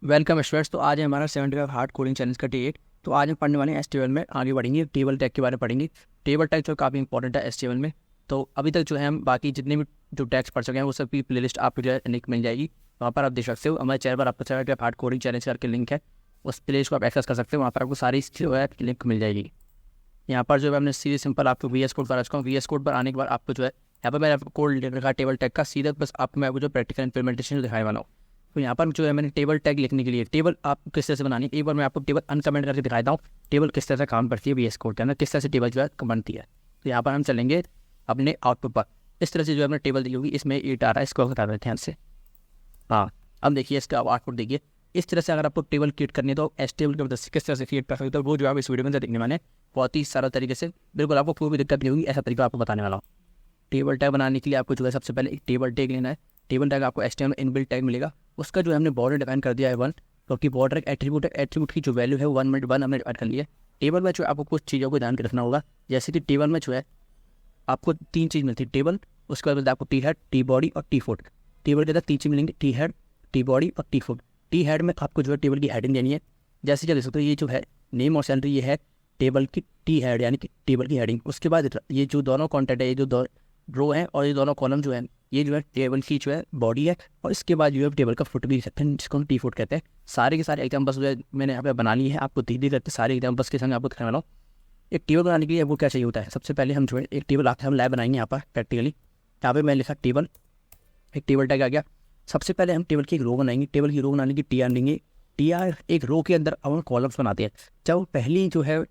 Welcome students. तो आज है हमारा 75 हार्ड कोडिंग चैलेंज का डे 8। तो आज हम पढ़ने वाले हैं एचटीएमएल में आगे बढ़ेंगे, टेबल टैग के बारे में पढ़ेंगे। टेबल टैग जो काफ़ी इंपॉर्टेंट है एचटीएमएल में। तो अभी तक जो है हम बाकी जितने भी जो टैग्स पढ़ चुके हैं वो सब की प्लेलिस्ट आपको जो है लिंक मिल जाएगी, वहाँ पर आप देख सकते हो। हमारे चैनल पर आपको 75 हार्ड कोडिंग चैलेंज करके लिंक है, उस प्लेलिस्ट को आप एक्सेस कर सकते हो। वहाँ पर आपको सारी जो है लिंक मिल जाएगी। यहाँ पर जो है हमने सीधे सिंपल आपको VS कोड पर आ चुका हूँ। VS कोड पर आने के बाद आपको जो है यहाँ पर मैंने आपको कोड लिख रखा है टेबल टैग का, सीधा बस आपको मैं आपको जो प्रैक्टिकल इंप्लीमेंटेशन दिखाने वाला हूँ। तो यहाँ पर जो है मैंने टेबल टैग लिखने के लिए टेबल आपको किस तरह से बनानी है, एक बार मैं आपको टेबल अनकमेंट करके दिखाता हूँ टेबल किस तरह से काम करती है, VS कोड के अंदर किस तरह से टेबल जो है बनती है। तो यहाँ पर हम चलेंगे अपने आउटपुट पर। इस तरह से जो है हमने टेबल दी होगी, इसमें 8 आ रहा है, इसको हटा देते हैं ध्यान से। हाँ, अब देखिए इसका आउटपुट देखिए। इस तरह से अगर आपको टेबल क्रिएट करनी है तो HTML की मदद से किस तरह से क्रिएट कर सकते हो वो जो आप इस वीडियो में देखने वाले हैं, बहुत ही सारा तरीके से, बिल्कुल आपको कोई भी दिक्कत नहीं होगी, ऐसा तरीका आपको बताने वाला हूँ। टेबल टैग बनाने के लिए आपको जो है सबसे पहले एक टेबल टैग लेना है। टेबल टैग आपको HTML इनबिल्ट टैग मिलेगा, उसका जो है हमने बॉर्डर डिफाइन कर दिया है 1, क्योंकि बॉर्डर एक एट्रीब्यूट है, एट्रीब्यूट की जो वैल्यू है 1 में 1 हमने डिफाइन कर लिया है। टेबल में जो आपको कुछ चीज़ों को ध्यान रखना होगा, जैसे कि टेबल में जो है आपको 3 चीज़ मिलती है टेबल, उसके बाद आपको टी हेड, टी बॉडी और टी फुट। टेबल के अंदर 3 चीज़ मिलेंगी, टी हेड, टी बॉडी और टी फुट। टी हेड में आपको जो है टेबल की हेडिंग देनी है, जैसे क्या देख सकते हो ये जो है नेम और सैलरी, ये है टेबल की टी हेड यानी कि टेबल की हेडिंग। उसके बाद ये जो दोनों कॉन्टेंट है, ये जो रो है और ये दोनों कॉलम जो है, ये जो है टेबल की जो है बॉडी है, और इसके बाद जो है टेबल का फुट भी देख सकते हैं, जिसको हम टी फुट कहते हैं। सारे के सारे एग्जाम्पल्स जो है मैंने यहाँ पे बना लिए हैं, आपको धीरे धीरे करके सारे एग्जाम्पल्स के संग आपको दिखाने वाला हूँ। एक टेबल बनाने के लिए वो क्या चाहिए होता है, सबसे पहले हम जो है एक टेबल आते हैं, हम लाइव बनाएंगे यहाँ पर प्रैक्टिकली। यहाँ पे मैं लिखा टेबल, एक टेबल टैग आ गया। सबसे पहले हम टेबल की एक रो बनाएंगे, टेबल की रो बनाने की TR लेंगे। TR एक रो के अंदर हम कॉलम्स बनाते हैं। जब पहली जो है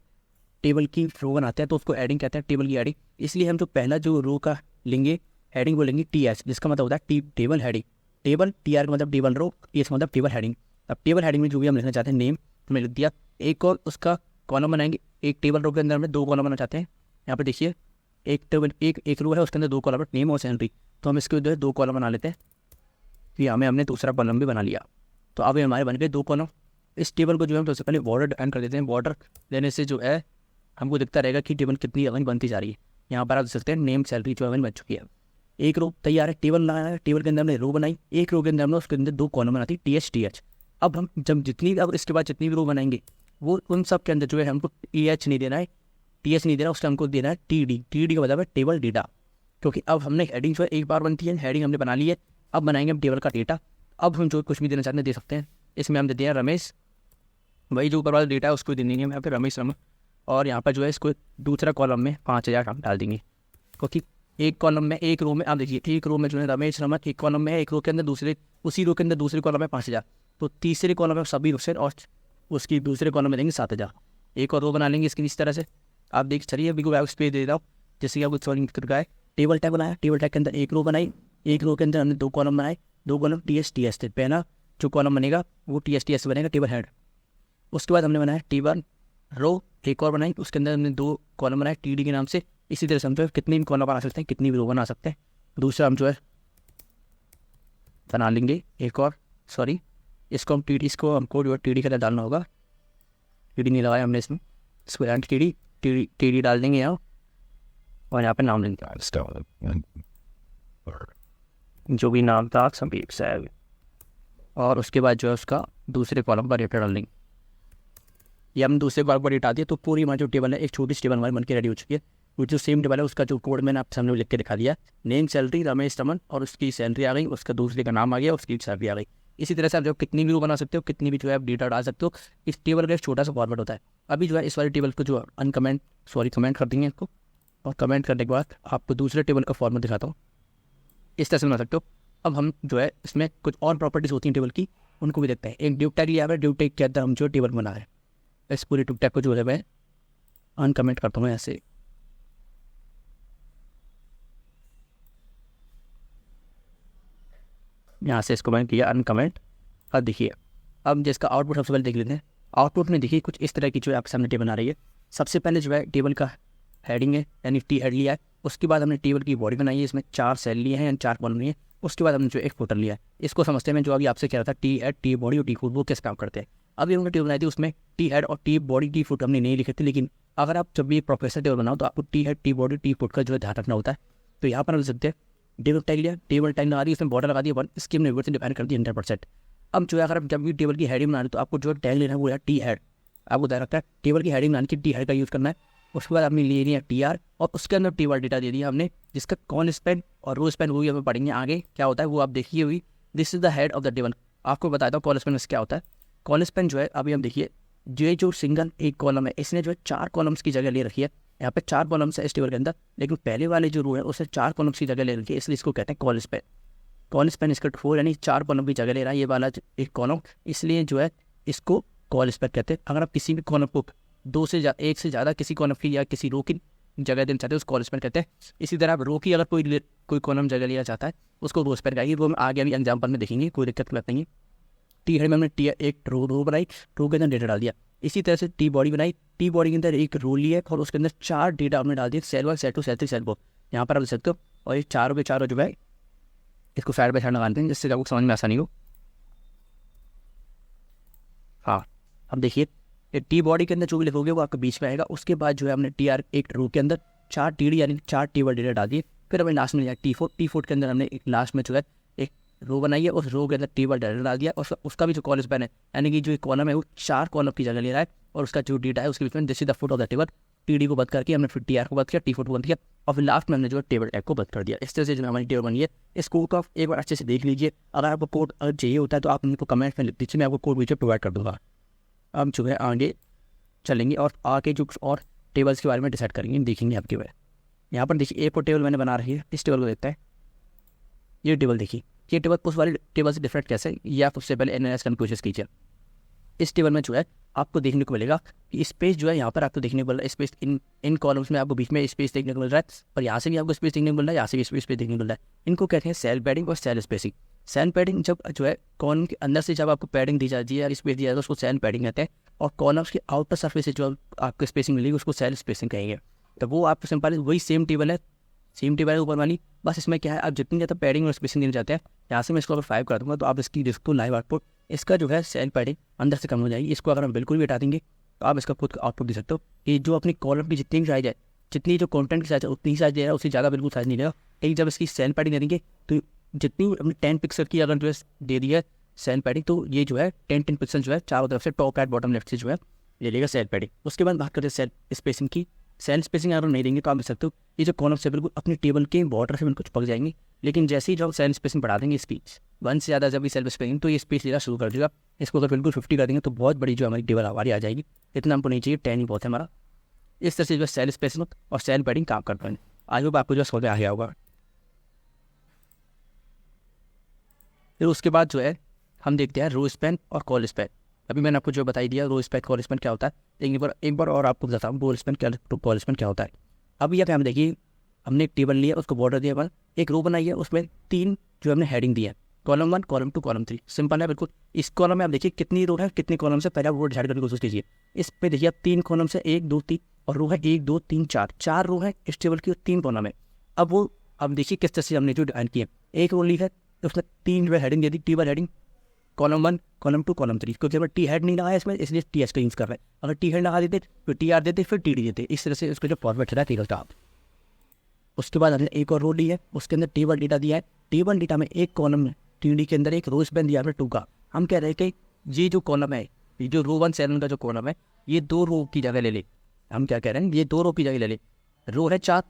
टेबल की रो बनाते हैं तो उसको एडिंग कहते हैं, टेबल की एडिंग। इसलिए हम जो पहला जो रो का लेंगे हेडिंग वो लेंगे TH, जिसका मतलब होता है टेबल हेडिंग। टेबल TR का मतलब टेबल रो, TH मतलब टेबल हेडिंग। अब टेबल हेडिंग में जो भी हम लिखना चाहते हैं नेम तो मैं लिख दिया। एक और उसका कॉलम बनाएंगे, एक टेबल रो के अंदर में 2 कॉलम बनाना चाहते हैं। यहाँ पर देखिए एक टेबल एक रो है, उसके अंदर 2 कॉलम, नेम और सैलरी। तो हम इसके जो है 2 कॉलम बना लेते हैं। फिर यहाँ में हमने दूसरा कॉलम भी बना लिया, तो अब हमारे बन गए 2 कॉलम। इस टेबल को जो है हम सबसे पहले बॉर्डर डिफाइन कर देते हैं। बॉर्डर देने से जो है हमको दिखता रहेगा कि टेबल कितनी अवन बनती जा रही है। यहाँ पर आप देख सकते हैं नेम सैलरी जो अवन बन चुकी है। एक रो तैयार है, टेबल बनाया है, टेबल के अंदर हमने रो बनाई, एक रो के अंदर हमने उसके अंदर 2 कॉलम बनाती TH। अब हम जब अब इसके बाद जितनी भी रो बनाएंगे वो उन सब के अंदर जो है हमको TH नहीं देना है, TH नहीं देना, उसका हमको देना है TD का मतलब है टेबल डेटा। क्योंकि अब हमने हेडिंग जो है एक बार बनती है, हेडिंग हमने बना ली है, अब बनाएंगे हम टेबल का डेटा। अब हम जो कुछ भी देना चाहते हैं दे सकते हैं। इसमें हम देते हैं रमेश, वही जो ऊपर वाला डेटा है उसको दे देंगे हम यहाँ पे रमेश रमन। और यहाँ पर जो है इसको दूसरा कॉलम में 5000 हम डाल देंगे, क्योंकि एक कॉलम में एक रो में आप देखिए एक रो में जो है रमेश रमन एक कॉलम में है, एक रो के अंदर दूसरे उसी रो के अंदर दूसरे कॉलम में 5000, तो तीसरे कॉलम में सभी रुपये और उसकी दूसरे कॉलम में देंगे 7000। एक और रो बना लेंगे इसकी इस तरह से। आप देख चलिए अभी को स्पेस दे रहा हूँ, जैसे कि आपको सॉल्व कर है। टेबल टैग बनाया, टेबल टैग के अंदर एक रो बनाई, एक रो के अंदर हमने 2 कॉलम बनाए, 2 कॉलम TH थे। पहला जो कॉलम बनेगा वो TH बनेगा टेबल हेड। उसके बाद हमने बनाया टेबल रो, एक और बनाई, उसके अंदर हमने 2 कॉलम बनाए TD के नाम से। इसी तरह से हम जो है कितनी भी कॉलम बना सकते हैं, कितनी भी रो बना सकते हैं। दूसरा हम जो है बना लेंगे एक और, सॉरी इसको हम इसको हमको जो है TD के अंदर डालना होगा। TD नहीं लगाया हमने इसमें, इसको TD डाल देंगे यहाँ, और यहाँ पे नाम लेंगे जो भी नाम था संदीप साहब, और उसके बाद जो है उसका दूसरे कॉलम पर डेटा डाल देंगे। ये हम दूसरे कॉलम पर डेटा दिए तो पूरी हमारी जो टेबल है एक छोटी सी टेबल हमारी बन के रेडी हो चुकी है। वो जो सेम टेबल है उसका जो कोड मैंने आपके सामने लिख के दिखा दिया, नेम सैलरी रमेश रमन, और उसकी सैलरी आ गई, उसका दूसरे का नाम आ गया, उसकी सैलरी आ गई। इसी तरह से आप जो कितनी भी रो बना सकते हो, कितनी भी जो है आप डेटा डाल सकते हो। इस टेबल का एक छोटा सा फॉर्मेट होता है। अभी जो है इस वाले टेबल को जो कमेंट कर देंगे इसको, और कमेंट करने के बाद आपको दूसरे टेबल का फॉर्मेट दिखाता हूँ, इस तरह से बना सकते हो। अब हम जो है इसमें कुछ और प्रॉपर्टीज होती हैं टेबल की, उनको भी देखते हैं। एक ड्यू टैग लिया है, ड्यू टैग के अंदर हम जो टेबल बना है, इस पूरे ड्यू टैग को जो है मैं अनकमेंट करता हूँ ऐसे। यहाँ से इसको मैंने किया अनकमेंट। अब देखिए अब जिसका आउटपुट सबसे पहले देख लेते हैं। आउटपुट में देखिए कुछ इस तरह की जो है आपके सामने टेबल आ रही है। सबसे पहले जो है टेबल का हेडिंग है यानी T हेड लिया है। उसके बाद हमने टेबल की बॉडी बनाई है, इसमें 4 सेल लिए हैं यानी 4 कॉलम लिए हैं। उसके बाद हमने जो एक फुटर लिया है। इसको समझते हैं जो अभी आपसे कह रहा था T हेड, T बॉडी और T फुट वो कैसे काम करते हैं। अभी हमने टेबल बनाई थी, उसमें T हेड और T बॉडी T फुट हमने नहीं लिखे थे, लेकिन अगर आप जब भी एक प्रोफेशनल टेबल बनाओ तो आपको T head, T body, T foot का जो है ध्यान रखना होता है। तो यहाँ पर हम लिख सकते हैं टेबल टैग लिया, टेबल टैग लगा दी, उसमें बॉर्डर लगा दिया 1, इसकी हमने विड्थ डिफाइन कर दी 100%। अब जो है अगर आप जब भी टेबल की हेडिंग बना रहे तो आपको जो टैग लेना है वो है टी हेड। आपको ध्यान रखना है टेबल की हेडिंग बनाने की टी हेड का यूज़ करना है। उसके बाद आपने ले लिया टी आर और उसके अंदर टेबल डेटा दे दिया हमने, जिसका कॉल स्पेन और रो स्पेन वो भी हमें पढ़ेंगे आगे क्या होता है वो आप देखिए हुई। This is the head of the table. आपको बताता हूँ कॉल स्पेन में क्या होता है। कॉल स्पेन जो है अभी हम देखिए जो सिंगल एक कॉलम है इसने जो है 4 कॉलम्स की जगह ले रखी है। यहाँ पे 4 कॉलम्स है इस टेबल के अंदर, लेकिन पहले वाले जो रो है उसने 4 कॉलम्स की जगह ले रखी है, इसलिए इसको कहते हैं कॉल स्पेन। कॉल स्पेन इसका 4 यानी 4 कॉलम की जगह ले रहा है ये वाला एक कॉलम, इसलिए जो है इसको कॉल स्पेन कहते हैं। अगर आप किसी भी कॉलम को एक से ज़्यादा किसी कॉलम की या किसी रो की जगह देना चाहते हैं उसको कॉल स्पेन कहते हैं। इसी तरह आप रो की अगर कोई कॉलम जगह लिया चाहता है उसको रो स्पेन कहेंगे, वो हम आगे अभी एग्जाम्पल में देखेंगे, कोई दिक्कत नहीं है। टी हेड में हमने टी एक रो बनाई, रो के अंदर डेटा डाल दिया। इसी तरह से टी बॉडी बनाई, टी बॉडी के अंदर एक रो लिया और उसके अंदर 4 डेटा हमने डाल दिए, सेल 1 सेल 2 सेल 3 सेल 4। यहाँ पर आप देख सकते हो, और ये चारों के चारों जो है इसको साइड बाई साइड लगाते हैं जिससे आपको समझ में आसानी हो। हाँ अब देखिए टी बॉडी के अंदर जो भी लिखोगे वो आपके बीच में आएगा। उसके बाद जो है हमने टी आर एक रो के अंदर 4 टी डी यानी 4 टेबल डेटा डाल दिए। फिर हमने लास्ट में लिया टी4 के अंदर हमने एक लास्ट में जो है एक रो बनाई है, उस रो के अंदर टेबल डेटा डाल दिया। और उसका भी जो कॉल स्पेन है यानी कि जो कॉलम है वो 4 कॉलम की जगह ले रहा है, और उसका जो डेटा है उसके बीच में this is the foot of the table. T D को बंद करके हमने फिर टी आर को बंद किया, टी4 को बंद किया, और फिर लास्ट में हमने जो है टेबल टैग को बंद कर दिया। इस तरह से जो हमारी टेबल बनी है। इस कोड को आप एक बार अच्छे से देख लीजिए। अगर आपको कोड अगर चाहिए होता है तो आप उनको कमेंट में लिख दीजिए, मैं आपको कोड वीडियो प्रोवाइड कर दूँगा। अब जो है आगे चलेंगे और आगे जो और टेबल्स के बारे में डिसाइड करेंगे, देखेंगे आपके बारे। यहाँ पर देखिए एक और टेबल मैंने बना रही है, इस टेबल को देखते हैं। ये टेबल देखिए, ये टेबल उस वाली टेबल से डिफरेंट कैसे है ये आप सबसे पहले एनालाइज करने की कोशिश कीजिए। इस टेबल में जो है आपको देखने को मिलेगा कि स्पेस जो है यहाँ पर आपको देखने को मिल रहा है, स्पेस इन कॉलम्स में आपको बीच में स्पेस देखने को मिल रहा है, और यहाँ से भी आपको स्पेस देखने को मिल रहा है, यहाँ से भी स्पेस देखने को मिल रहा है। इनको कहते हैं सेल पैडिंग और सेल स्पेसिंग। सेल पैडिंग जब जो है कॉलम के अंदर से जब आपको पैडिंग दी जाती है या स्पेस दिया जाता है उसको सेल पैडिंग कहते हैं, और कॉलम्स के आउटर सरफेस से जो आपको स्पेसिंग मिलेगी उसको सेल स्पेसिंग कहेंगे। तो वो आपको सिंपल वही सेम टेबल है ऊपर वाली, बस इसमें क्या है आप जितनी ज़्यादा पैडिंग और स्पेसिंग देना चाहते हैं। यहाँ से मैं इसको अगर 5 कर दूँगा तो आप इसकी देखो लाइव आउटपुट इसका जो है सेल पैडिंग अंदर से कम हो जाएगी। इसको अगर हम बिल्कुल भी हटा देंगे तो आप इसका खुद आउटपुट दे सकते हो कि जो अपनी कॉलम की जितनी साइज है, जितनी जो कंटेंट की साइज है उतनी साइज दे रहा है, उससे ज़्यादा बिल्कुल साइज नहीं देगा। लेकिन जब इसकी सेल पैडिंग दे देंगे तो जितनी अपनी 10 पिक्सल की अगर जो है दे दी है सेल पैडिंग, तो ये जो है 10 पिक्सल जो है चारों तरफ से टॉप राइट बॉटम लेफ्ट से जो है ले लेगा सेल पैडिंग। उसके बाद बात करते हैं सेल स्पेसिंग की। सेल स्पेसिंग अगर नहीं देंगे तो आप देख सकते हो ये जो कॉलम से बिल्कुल अपनी टेबल के बॉर्डर से बिल्कुल चिपक जाएंगे। लेकिन जैसे ही जब सेल स्पेसिंग बढ़ा देंगे स्पेस 1 से ज़्यादा जब भी सेल स्पेसिंग तो ये स्पेस लेना शुरू कर देगा। इसको अगर बिल्कुल 50 कर देंगे तो बहुत बड़ी जो हमारी टेबल हमारी आ जाएगी। इतना हमको नहीं चाहिए, 10 ही बहुत है हमारा। इस तरह से जो सेल स्पेसिंग और सेल पैडिंग काम करते हैं। आई होप आपको जो समझ आ गया होगा। फिर उसके बाद जो है हम देखते हैं रो स्पैन और कॉल स्पैन। अभी मैंने आपको जो बताई दिया रो स्पैन कॉल स्पैन क्या होता है, लेकिन एक बार और आपको बताता हूँ रो स्पैन क्या कॉल स्पैन क्या होता है। अब यहाँ पे हम देखिए हमने एक टेबल लिया, उसको बॉर्डर दिया, पर एक रो बनाई है, उसमें 3 जो हमने हेडिंग दी है, कॉलम 1 कॉलम 2 कॉलम 3। सिंपल है बिल्कुल। इस कॉलम में आप देखिए कितनी रो है कितने कॉलम से, पहले आप रो डिसाइड करने की कोशिश कीजिए। इस पे देखिए आप 3 कॉलम से 1 2 3 और रो है 1 2 3 4 रो है इस टेबल की, 3 कॉलम है। अब देखिए किस तरह से हमने जो डिजाइन किया, एक रो ली है तो उसमें 3 जो हेडिंग दे दी, table heading column 1 column 2 column 3, क्योंकि हमें टी हेड नहीं लगाया इसमें इसलिए टी एस का यूज़ कर रहे हैं। अगर टी हेड लगा देते फिर टी आर देते फिर टी डी देते, इस तरह से उसका जो फॉर्मेट है टेबल का। उसके बाद हमने एक और रो ली है, उसके अंदर टेबल डेटा दिया है। टेबल डेटा में एक कॉलम में टी डी के अंदर एक रो स्पैन दिया है 2 का। हम कह रहे हैं कि ये जो कॉलम है, ये जो रो 1 7 का जो कॉलम है, ये 2 रो की जगह ले ले। हम क्या कह रहे हैं, ये 2 रो की जगह ले ले। रो है 4,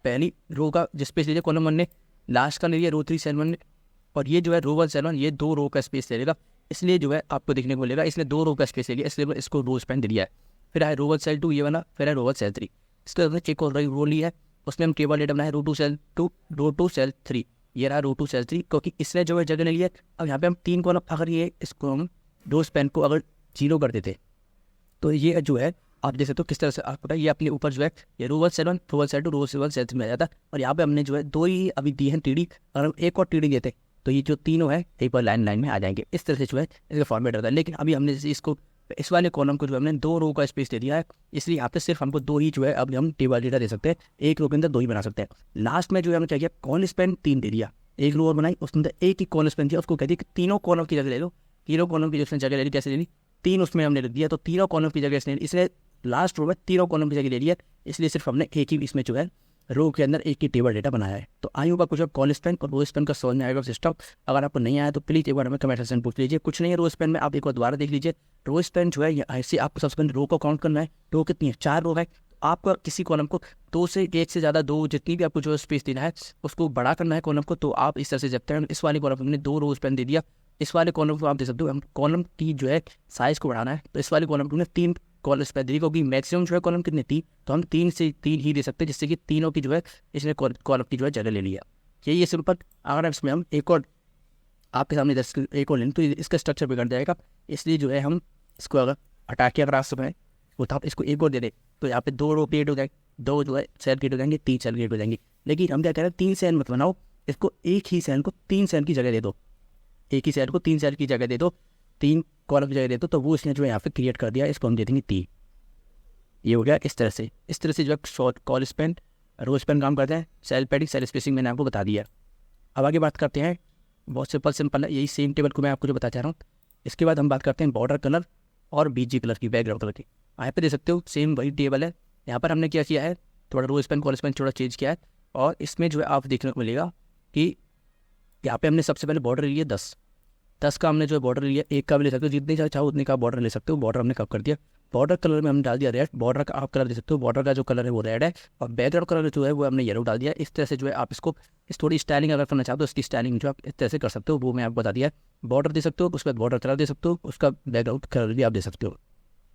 पहली रो का जो स्पेस ले लिया कॉलम 1 ने, लास्ट का ले लिया रो 3 7 ने, और ये जो है रो 1 7 ये 2 रो का स्पेस ले लेगा, इसलिए जो है आपको देखने को मिलेगा इसने 2 रो का स्पेस ले लिया, इसलिए इसको रो स्पैन दे दिया है। फिर है रो 1 सेल 2 ये बना, फिर है रो 1 सेल 3। इसके बाद एक और रो ली है, उसमें हम टेबल डेटा बनाए रो 2 सेल 2 रो 2 सेल 3, ये रहा रो 2 सेल 3, क्योंकि इसने जो है जगह ले लिया। अब यहाँ पे हम 3 कॉलम, अगर ये इसको हम रो स्पैन को अगर 0 कर देते तो ये जो है आप देख सकते हो किस तरह से आपको ये अपने ऊपर जो है ये रो 1 सेल 1 रो 1 सेल 2 रो 1 सेल 3 में आ जाता। और यहाँ पे हमने जो है 2 ही अभी दी है टीडी, अगर हम एक और टीडी देते तो ये जो तीनों है एक बार लाइन में आ जाएंगे। इस तरह से जो है इसका फॉर्मेट होता है। लेकिन अभी हमने इसको इस वाले कॉलम को जो हमने 2 रो का स्पेस दे दिया है, इसलिए यहाँ पे सिर्फ हमको 2 ही जो है अभी हम टेबल डेटा दे सकते हैं, एक रो के अंदर 2 ही बना सकते हैं। लास्ट में जो है हमने क्या किया, कॉल स्पैन 3 दे दिया, एक रो और बनाई, उसके अंदर एक ही कॉल स्पैन दिया, उसको कह दिया कि तीनों कॉलम की जगह ले लो। तीनों कॉलम की उसने जगह ले ली, कैसे ले ली, 3 उसमें हमने लिख दिया, तो तीनों कॉलम की जगह इसने लास्ट रो में तीनों कॉलम की जगह ले लिया, इसलिए सिर्फ हमने एक ही इसमें जो है रो के अंदर एक ही टेबल डेटा बनाया है। तो आई होगा कुछ कॉल स्पेन और रो स्पेन का समझ में आएगा सिस्टम। अगर आपको नहीं आया तो प्लीज़ एक बार हमें कमेंट सेक्शन पूछ लीजिए। कुछ नहीं है रो स्पेन में, आप एक बार दोबारा देख लीजिए। रो स्पेन जो है ऐसे आपको सबसे पहले रो को काउंट करना है। रो कितनी है, 4 रो है। आपको किसी कॉलम को 2 से 1 से ज़्यादा 2 जितनी भी आपको जो स्पेस देना है उसको बड़ा करना है कॉलम को। तो आप इस तरह से जब तक इस वाले कॉलम में हमने 2 रो स्पेन दे दिया, इस वाले कॉलम को आप दे सकते हो, हम कॉलम की जो है साइज़ को बढ़ाना है तो इस वाले कॉलम को हमने 3 कॉलम स्पेन दी, क्योंकि मैक्सिमम जो है कॉलम कितने 3, तो हम 3 से 3 ही दे सकते हैं, जिससे कि तीनों की जो है इसने कॉलम की जो है जगह ले लिया। यही है सिंपल। अगर इसमें हम एक और आपके सामने एक और लें तो इसका स्ट्रक्चर बिगड़ जाएगा, इसलिए जो है हम इसको अगर हटा के अगर आप में वो तो आप इसको एक और दे दें तो यहाँ पे 2 रो क्रिएट हो जाएंगे, 2 जो है सेल क्रिएट हो जाएंगे, 3 सेल क्रिएट हो जाएंगे। लेकिन हम क्या कह रहे हैं, 3 सेल मत बनाओ, इसको एक ही सेल को 3 सेल की जगह दे दो, एक ही सेल को 3 सेल की जगह दे दो, 3 कॉलम की जगह दे दो। तो वो इसने जो है यहाँ पे क्रिएट कर दिया, इसको हम दे देंगे 3। ये हो गया इस तरह से जो है शॉर्ट कॉल स्पेन रो स्पेन काम करते हैं। सेल पैडिंग सेल स्पेसिंग मैंने आपको बता दिया। अब आगे बात करते हैं, बहुत सिंपल है, यही सेम टेबल को मैं आपको जो बता चाह रहा हूँ। इसके बाद हम बात करते हैं बॉर्डर कलर और बीजी कलर की, बैकग्राउंड कलर की। यहाँ पे दे सकते हो सेम वही टेबल है। यहाँ पर हमने क्या किया है, थोड़ा रो स्पेन कॉल स्पेन थोड़ा चेंज किया है। और इसमें जो है आप देखने को मिलेगा कि यहाँ पे हमने सबसे पहले बॉर्डर लिया 10 का हमने जो है बॉर्डर लिया, 1 का भी ले सकते हो, जितने चाहो उतने का बॉर्डर ले सकते हो। बॉर्डर हमने कब कर दिया, बॉर्डर कलर में हमने डाल दिया रेड। बॉर्डर का आप कलर दे सकते हो, बॉर्डर का जो कलर है वो रेड है, और बैकग्राउंड कलर जो है वो हमने येलो डाल दिया। इस तरह से जो है आप इसको थोड़ी स्टाइलिंग अगर करना चाहते हो, इसकी स्टाइलिंग जो आप इस तरह से कर सकते हो, वो मैं आपको बता दिया। बॉर्डर दे सकते हो, उसके बाद बॉर्डर कलर दे सकते हो, उसका बैकग्राउंड कलर भी आप दे सकते हो।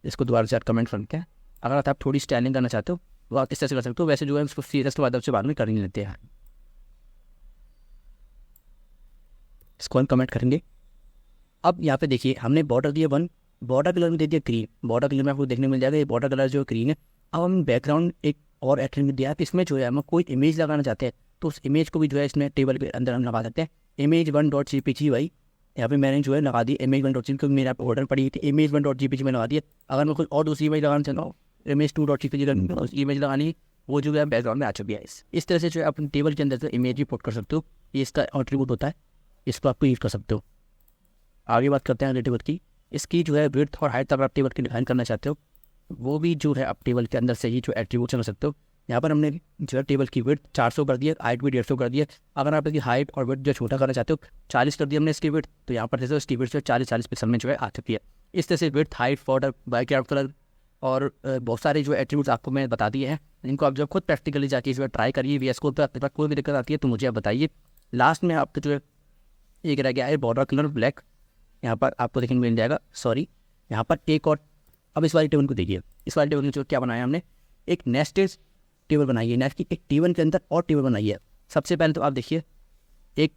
इसको दोबारा से आप कमेंट करते हैं, अगर आप थोड़ी स्टाइलिंग करना चाहते हो वो आप इस तरह से कर सकते हो। वैसे जो है उसको सीरियस के बाद से बाद में कर ही लेते हैं, इसको हम कमेंट करेंगे। अब यहाँ पे देखिए हमने बॉर्डर दिया 1, बॉर्डर कलर में दे दिया ग्रीन। बॉर्डर कलर में आपको देखने मिल जाएगा ये बॉर्डर कलर जो ग्रीन है। अब हम बैकग्राउंड एक और एट्रीब्यूट दिया है, इसमें जो है हम कोई इमेज लगाना चाहते हैं तो उस इमेज को भी जो है इसमें टेबल के अंदर हम लगा सकते हैं। image1.jpg भाई यहाँ पे मैंने जो है लगा दी image1.jpg, क्योंकि मेरे यहाँ ऑर्डर पड़ी थी image1.jpg में लगा दिया। अगर मैं कोई और दूसरी इमेज लगाना चाहता हूँ image2.jpg इमेज लगानी, वो जो है बैकग्राउंड में आ चुकी है। इस तरह से जो है अपने टेबल के अंदर इमेज भी पुट कर सकते हो, ये इसका एट्रीब्यूट होता है, इसको आपको यूज़ कर सकते हो। आगे बात करते हैं टेबल की। इसकी जो है विड्थ और हाइट अगर आप टेबल की डिफाइन करना चाहते हो वो भी जो है आप टेबल के अंदर से ही जो एट्रीब्यूट कर सकते हो। यहाँ पर हमने जो है टेबल की विड्थ 400 कर दिया, हाइट भी 150 कर दिया। अगर आप इसकी हाइट और विड्थ जो छोटा करना चाहते हो 40 कर दिया हमने इसकी विड्थ, तो यहाँ पर जैसे इसकी विड्थ जो 40 पिक्सल में जो है आ चुकी है। इस तरह से width, height, border, background colour और बहुत सारे जो एट्रीब्यूट्स आपको मैं बता दिए हैं, इनको आप जब खुद प्रैक्टिकली जाके इस बार ट्राई करिए। VS कोड पर आपके पास कोई भी दिक्कत आती है तो मुझे आप बताइए। लास्ट में आपको जो है एक रह गया है बॉर्डर कलर ब्लैक, यहाँ पर आपको देखने मिल जाएगा। सॉरी, यहाँ पर एक और, अब इस वाली टेबल को देखिए। इस वाली टेबल में जो क्या बनाया हमने, एक नेस्टेड टेबल बनाई है, नेस्ट की एक टेबल के अंदर और टेबल बनाई है। सबसे पहले तो आप देखिए एक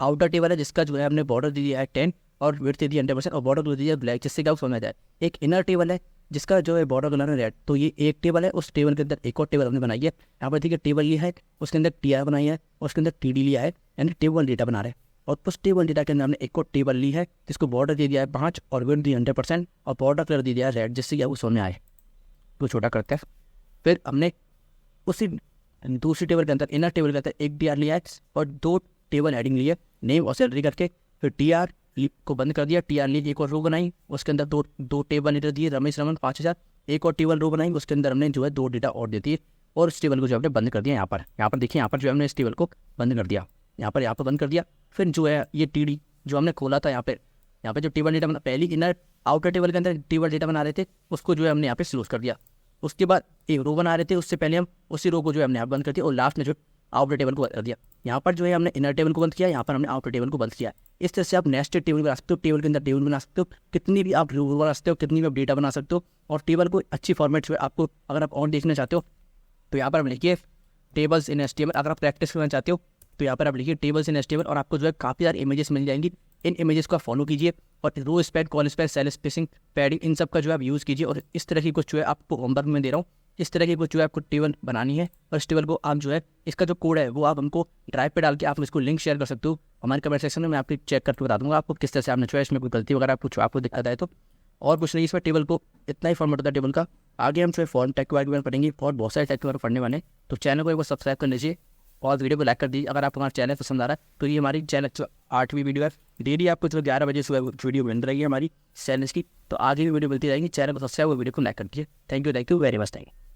आउटर टेबल है जिसका जो है हमने बॉर्डर दे दिया है 10 और विड्थ दे दिया 100% और बॉर्डर दे दिया ब्लैक, जिससे क्या समझ जाए। एक इनर टेबल है जिसका जो है बॉर्डर कलर है रेड, तो ये एक टेबल है, उस टेबल के अंदर एक और टेबल हमने बनाई है। यहाँ पर देखिए टेबल ये है, उसके अंदर TR बनाई है, उसके अंदर TD लिया है, यानी टेबल डेटा बना रहे हैं। और उस टेबल डेटा के अंदर हमने एक और टेबल ली है जिसको बॉर्डर दे दिया है 5 और विड्थ दी 100% और बॉर्डर कलर दे दिया है रेड, जिससे क्या वो सोने आए तो छोटा करता है। फिर हमने उसी दूसरी टेबल के अंदर इनर टेबल के अंदर एक TR लिया है और 2 टेबल हेडिंग लिए, नेम और सैलरी करके। फिर TR को बंद कर दिया, TR लिए एक और रो बनाई, उसके अंदर दो टेबल लीटर दिए, रमेश रमन 5000। एक और टेबल रो बनाई, उसके अंदर हमने जो है 2 डेटा और देती है और इस टेबल को जो हमने बंद कर दिया। यहाँ पर देखिए, यहाँ पर जो हमने इस टेबल को बंद कर दिया, यहाँ पर बंद कर दिया। फिर जो है ये TD जो हमने खोला था, यहाँ पे जो टेबल डेटा बना, पहली इनर आउटर टेबल के अंदर टेबल डेटा बना रहे थे, उसको जो है हमने यहाँ पे क्लोज कर दिया। उसके बाद एक रो बना रहे थे, उससे पहले हम उसी रो को जो है हमने यहाँ बंद कर दिया और लास्ट में जो आउटर टेबल को कर दिया। यहाँ पर जो है हमने इनर टेबल को बंद किया, यहाँ पर हमने आउटर टेबल को बंद किया। इस तरह से आप नेस्टेड टेबल बना सकते हो, टेबल के अंदर टेबल बना सकते हो, कितनी भी आप रो बना सकते हो, कितनी भी आप डेटा बना सकते हो। और टेबल को अच्छी फॉर्मेट से आपको अगर आप और देखना चाहते हो तो यहाँ पर हम लिखिए टेबल्स इन HTML। अगर आप प्रैक्टिस करना चाहते हो तो यहाँ पर आप लिखिए टेबल्स इन HTML और आपको जो है काफ़ी सारी इमेजेस मिल जाएंगी। इन इमेजेस को आप फॉलो कीजिए और row span, col span, cell spacing, padding, इन सब का जो है आप यूज़ कीजिए। और इस तरह की कुछ जो है आपको होमवर्क में दे रहा हूँ, इस तरह की कुछ जो है आपको टेबल बनानी है और इस टेबल को आप जो है इसका जो कोड है वो आप हमको ड्राइव पे डाल के आप इसको लिंक शेयर कर सकते हो हमारे कमेंट सेक्शन में। मैं आपको चेक करके बता दूंगा आपको किस तरह से आपने चॉइस में कोई गलती वगैरह कुछ आपको दिक्कत आए तो। और कुछ नहीं, इसमें टेबल को इतना ही फॉर्मेट होता है टेबल का। आगे हम जो है फॉर्म टैग के बारे में पढ़ेंगे और बहुत सारे टैग के बारे में पढ़ने वाले, तो चैनल को एक बार सब्सक्राइब कर लीजिए और वीडियो को लाइक कर दीजिए। अगर आपको हमारा चैनल पसंद आ रहा है तो ये हमारी चैनल 8वीं वीडियो है, डेली आपको जो 11 बजे सुबह वीडियो मिल रही है हमारी चैनल की। तो आगे भी वीडियो मिलती रहेगी, चैनल को सब्सक्राइब और वीडियो को लाइक कर दीजिए। Thank you very much. Thank you.